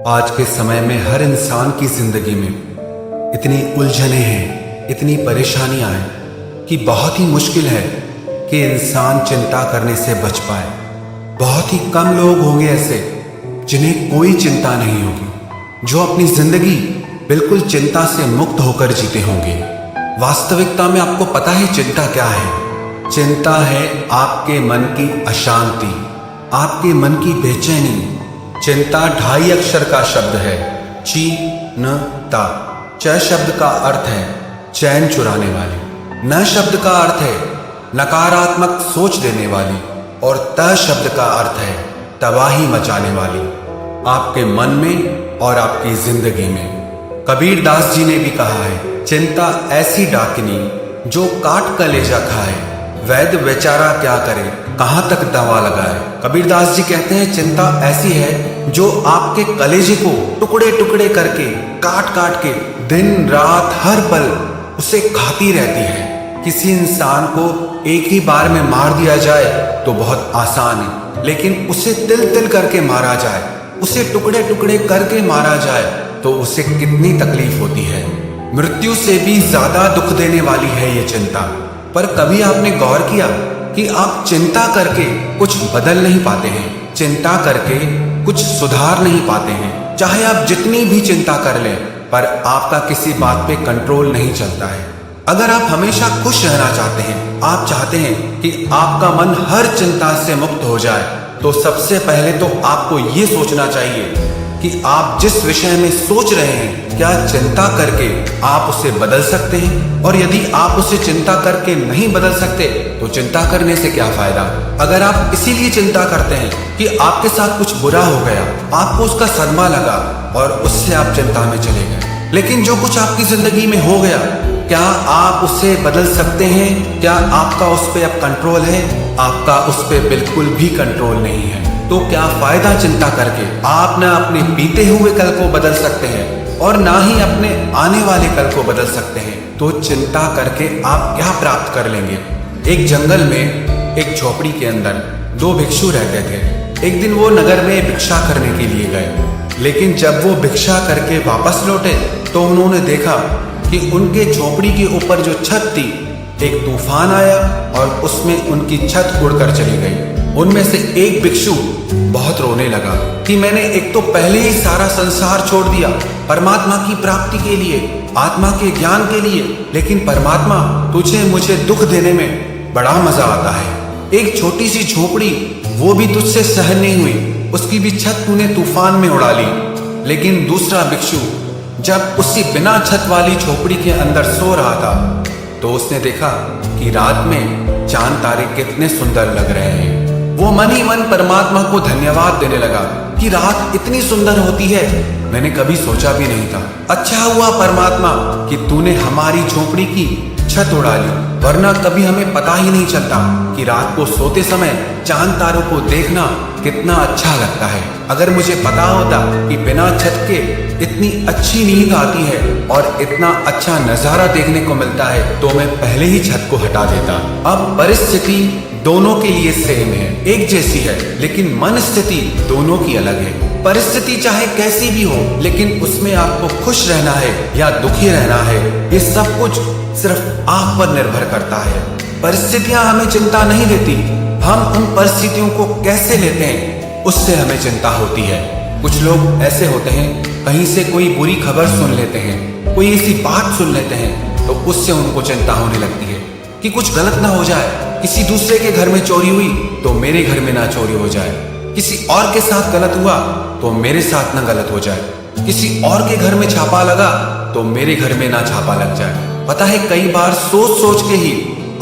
आज के समय में हर इंसान की जिंदगी में इतनी उलझनें हैं, इतनी परेशानियां हैं कि बहुत ही मुश्किल है कि इंसान चिंता करने से बच पाए। बहुत ही कम लोग होंगे ऐसे जिन्हें कोई चिंता नहीं होगी, जो अपनी जिंदगी बिल्कुल चिंता से मुक्त होकर जीते होंगे। वास्तविकता में आपको पता है चिंता क्या है? चिंता है आपके मन की अशांति, आपके मन की बेचैनी। चिंता 2.5 अक्षर का शब्द है, ची-न-ता। च शब्द का अर्थ है चैन चुराने वाली, न शब्द का अर्थ है नकारात्मक सोच देने वाली, और त शब्द का अर्थ है तबाही मचाने वाली आपके मन में और आपकी जिंदगी में। कबीर दास जी ने भी कहा है, चिंता ऐसी डाकिनी जो काट कलेजा खाए, वैद्य बेचारा क्या करे कहां तक दवा लगाए। कबीर दास जी कहते हैं चिंता ऐसी है जो आपके कलेजे को टुकड़े टुकड़े करके काट काट के दिन रात हर पल उसे खाती रहती है। किसी इंसान को एक ही बार में मार दिया जाए तो बहुत आसान है, लेकिन उसे तिल तिल करके मारा जाए, उसे टुकड़े टुकड़े करके मारा जाए तो उसे कितनी तकलीफ होती है। मृत्यु से भी ज्यादा दुख देने वाली है ये चिंता। पर कभी आपने गौर किया कि आप चिंता करके कुछ बदल नहीं पाते हैं, चिंता करके कुछ सुधार नहीं पाते हैं। चाहे आप जितनी भी चिंता कर लें, पर आपका किसी बात पे कंट्रोल नहीं चलता है। अगर आप हमेशा खुश रहना चाहते हैं, आप चाहते हैं कि आपका मन हर चिंता से मुक्त हो जाए, तो सबसे पहले तो आपको ये सोचना चाहिए कि आप जिस विषय में सोच रहे हैं, क्या चिंता करके आप उसे बदल सकते हैं? और यदि आप उसे चिंता करके नहीं बदल सकते तो चिंता करने से क्या फायदा? अगर आप इसीलिए चिंता करते हैं कि आपके साथ कुछ बुरा हो गया, आपको उसका सदमा लगा और उससे आप चिंता में चले गए, लेकिन जो कुछ आपकी जिंदगी में हो गया, क्या आप उसे बदल सकते हैं? क्या आपका उस पर अब कंट्रोल है? आपका उस पर बिल्कुल भी कंट्रोल नहीं है। तो क्या फायदा चिंता करके? आप ना अपने बीते हुए कल को बदल सकते हैं और ना ही अपने आने वाले कल को बदल सकते हैं। तो चिंता करके आप क्या प्राप्त कर लेंगे? एक जंगल में एक झोपड़ी के अंदर 2 भिक्षु रहते थे। एक दिन वो नगर में भिक्षा करने के लिए गए, लेकिन जब वो भिक्षा करके वापस लौटे तो उन्होंने देखा कि उनके झोपड़ी के ऊपर जो छत थी, एक तूफान आया और उसमें उनकी छत उड़कर चली गई। उनमें से एक भिक्षु बहुत रोने लगा कि मैंने एक तो पहले ही सारा संसार छोड़ दिया परमात्मा की प्राप्ति के लिए, आत्मा के ज्ञान के लिए, लेकिन परमात्मा तुझे मुझे दुख देने में बड़ा मजा आता है। एक छोटी सी झोपड़ी वो भी तुझसे सहन नहीं हुई, उसकी भी छत तूने तूफान में उड़ा ली। लेकिन दूसरा भिक्षु जब उसी बिना छत वाली झोपड़ी के अंदर सो रहा था तो उसने देखा कि रात में चांद तारे कितने सुंदर लग रहे हैं। वो मन ही मन परमात्मा को धन्यवाद देने लगा कि रात इतनी सुंदर होती है, मैंने कभी सोचा भी नहीं था। अच्छा हुआ परमात्मा कि तूने हमारी झोपड़ी की छत उड़ा ली, वरना कभी हमें पता ही नहीं चलता कि रात को सोते समय चांद तारों को देखना कितना अच्छा लगता है। अगर मुझे पता होता कि बिना छत के इतनी अच्छी नींद आती है और इतना अच्छा नजारा देखने को मिलता है तो मैं पहले ही छत को हटा देता। अब परिस्थिति दोनों के लिए सेम है, एक जैसी है, लेकिन मन स्थिति दोनों की अलग है। परिस्थिति चाहे कैसी भी हो, लेकिन उसमें आपको खुश रहना है या दुखी रहना है, ये सब कुछ सिर्फ आप पर निर्भर करता है। परिस्थितियां हमें चिंता नहीं देती, हम उन परिस्थितियों को कैसे लेते हैं उससे हमें चिंता होती है। कुछ लोग ऐसे होते हैं, कहीं से कोई बुरी खबर सुन लेते हैं, कोई ऐसी बात सुन लेते हैं तो उससे उनको चिंता होने लगती है कि कुछ गलत ना हो जाए। किसी दूसरे के घर में चोरी हुई तो मेरे घर में ना चोरी हो जाए, किसी और के साथ गलत हुआ तो मेरे साथ ना गलत हो जाए, किसी और के घर में छापा लगा तो मेरे घर में ना छापा लग जाए। पता है कई बार सोच सोच के ही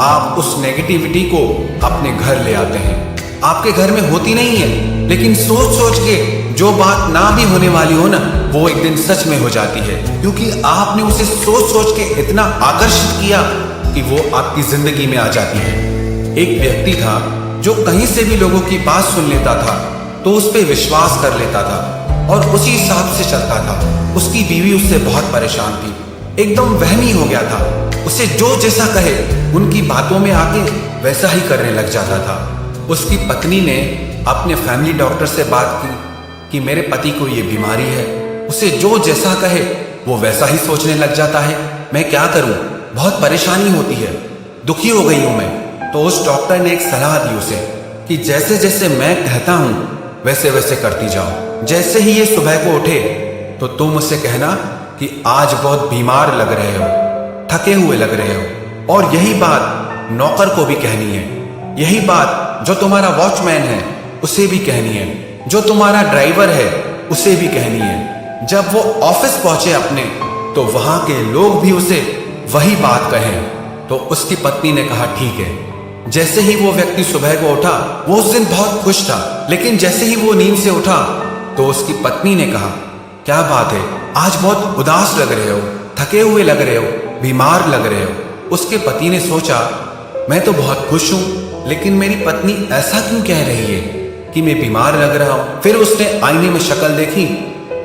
आप उस नेगेटिविटी को अपने घर ले आते हैं। आपके घर में होती नहीं है, लेकिन सोच सोच के जो बात ना भी होने वाली हो ना, वो एक दिन सच में हो जाती है, क्योंकि आपने उसे सोच सोच के इतना आकर्षित किया कि वो आपकी जिंदगी में आ जाती है। एक व्यक्ति था जो कहीं से भी लोगों की बात सुन लेता था तो उस पर विश्वास कर लेता था और उसी हिसाब से चलता था। उसकी बीवी उससे बहुत परेशान थी, एकदम वहमी हो गया था। उसे जो जैसा कहे उनकी बातों में आके वैसा ही करने लग जाता था। उसकी पत्नी ने अपने फैमिली डॉक्टर से बात की कि मेरे पति को ये बीमारी है। उसे जो जैसा कहे वो वैसा ही सोचने लग जाता है। मैं क्या करूं? बहुत परेशानी होती है, दुखी हो गई हूं मैं। तो उस डॉक्टर ने एक सलाह दी उसे कि जैसे जैसे मैं कहता हूं वैसे वैसे करती जाओ। जैसे ही ये सुबह को उठे तो तुम उससे कहना कि आज बहुत बीमार लग रहे हो, थके हुए लग रहे हो। और यही बात नौकर को भी कहनी है, यही बात जो तुम्हारा वॉचमैन है उसे भी कहनी है, जो तुम्हारा ड्राइवर है उसे भी कहनी है। जब वो ऑफिस पहुंचे अपने, तो वहां के लोग भी उसे वही बात कहें। तो उसकी पत्नी ने कहा ठीक है। जैसे ही वो व्यक्ति सुबह को उठा, वो उस दिन बहुत खुश था, लेकिन जैसे ही वो नींद से उठा तो उसकी पत्नी ने कहा क्या बात है, आज बहुत उदास लग रहे हो, थके हुए लग रहे हो, बीमार लग रहे हो। उसके पति ने सोचा मैं तो बहुत खुश हूं, लेकिन मेरी पत्नी ऐसा क्यों कह रही है कि मैं बीमार लग रहा हूं। फिर उसने आईने में शक्ल देखी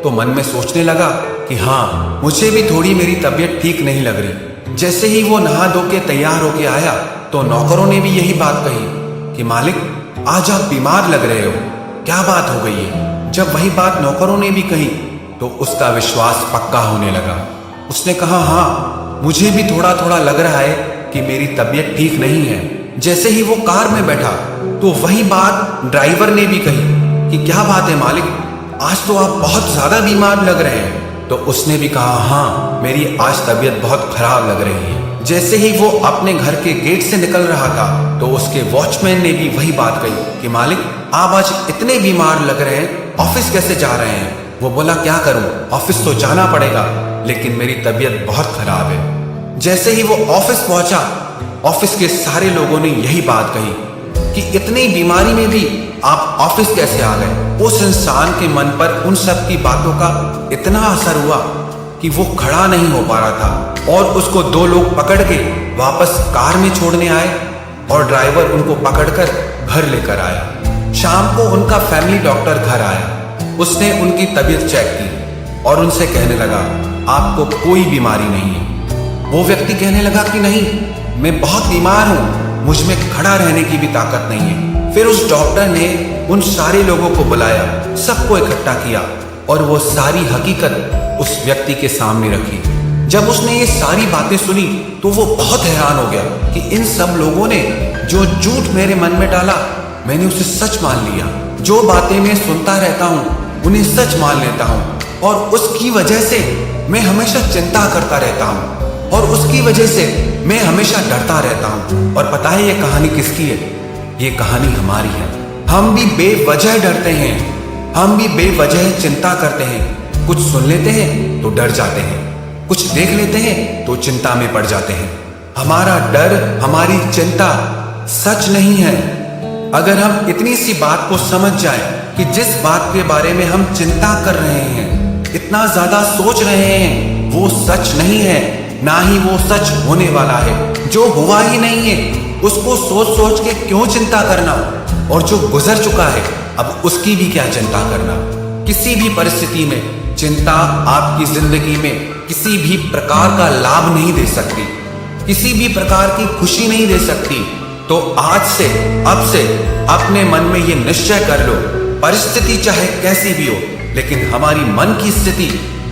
तो मन में सोचने लगा कि हाँ, मुझे भी थोड़ी मेरी तबीयत ठीक नहीं लग रही। जैसे ही वो नहा धो के तैयार होके आया तो नौकरों ने भी यही बात कही कि मालिक आज आप बीमार लग रहे हो, क्या बात हो गई है। जब वही बात नौकरों ने भी कही तो उसका विश्वास पक्का होने लगा। उसने कहा हाँ, मुझे भी थोड़ा थोड़ा लग रहा है कि मेरी तबीयत ठीक नहीं है। जैसे ही वो कार में बैठा तो वही बात ड्राइवर ने भी कही कि क्या बात है मालिक, आज तो आप बहुत ज्यादा बीमार लग रहे हैं। तो उसने भी कहा हाँ, मेरी आज तबीयत बहुत खराब लग रही है। जैसे ही वो अपने घर के गेट से निकल रहा था तो उसके वॉचमैन ने भी वही बात कही कि मालिक आप आज इतने बीमार लग रहे हैं, ऑफिस कैसे जा रहे हैं। वो बोला क्या करूं, ऑफिस तो जाना पड़ेगा, लेकिन मेरी तबीयत बहुत खराब है। जैसे ही वो ऑफिस पहुंचा, ऑफिस के सारे लोगों ने यही बात कही कि इतनी बीमारी में भी आप ऑफिस कैसे आ गए। उस इंसान के मन पर उन सब की बातों का इतना असर हुआ कि वो खड़ा नहीं हो पा रहा था, और उसको दो लोग पकड़ के वापस कार में छोड़ने आए और ड्राइवर उनको पकड़कर घर लेकर आया। शाम को उनका फैमिली डॉक्टर घर आया। उसने उनकी तबीयत चेक की और उनसे कहने लगा आपको कोई बीमारी नहीं है। वो व्यक्ति कहने लगा कि नहीं, मैं बहुत बीमार हूं, मुझ में खड़ा रहने की भी ताकत नहीं है। फिर उस डॉक्टर ने उन सारे लोगों को बुलाया, सबको इकट्ठा किया और वो सारी हकीकत उस व्यक्ति के सामने रखी। जब उसने ये सारी बातें सुनी तो वो बहुत हैरान हो गया कि इन सब लोगों ने जो झूठ मेरे मन में डाला, मैंने उसे सच मान लिया। जो बातें मैं सुनता रहता हूँ उन्हें सच मान लेता हूँ, और उसकी वजह से मैं हमेशा चिंता करता रहता हूँ, और उसकी वजह से मैं हमेशा डरता रहता हूँ। और पता है ये कहानी किसकी है? ये कहानी हमारी है। हम भी बेवजह डरते हैं, हम भी बेवजह चिंता करते हैं। कुछ सुन लेते हैं तो डर जाते हैं, कुछ देख लेते हैं तो चिंता में पड़ जाते हैं। हमारा डर, हमारी चिंता सच नहीं है। अगर हम इतनी सी बात को समझ जाएं कि जिस बात के बारे में हम चिंता कर रहे हैं, इतना ज्यादा सोच रहे हैं, वो सच नहीं है, ना ही वो सच होने वाला है। जो हुआ ही नहीं है उसको सोच सोच के क्यों चिंता करना, और जो गुजर चुका है अब उसकी भी क्या चिंता करना। किसी भी परिस्थिति में चिंता आपकी जिंदगी में किसी भी प्रकार का लाभ नहीं दे सकती, किसी भी प्रकार की खुशी नहीं दे सकती। तो आज से, अब से अपने मन में ये निश्चय कर लो, परिस्थिति चाहे कैसी भी हो, लेकिन हमारी मन की स्थिति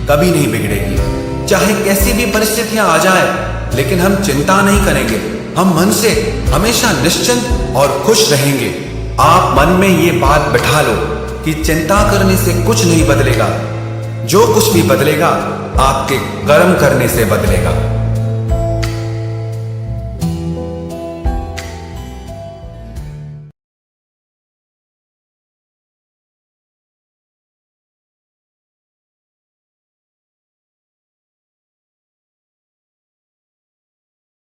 कभी नहीं बिगड़ेगी। चाहे कैसी भी परिस्थितियां आ जाएं, लेकिन हम चिंता नहीं करेंगे। हम मन से हमेशा निश्चिंत और खुश रहेंगे। आप मन में ये बात बिठा लो कि चिंता करने से कुछ नहीं बदलेगा, जो कुछ भी बदलेगा आपके कर्म करने से बदलेगा।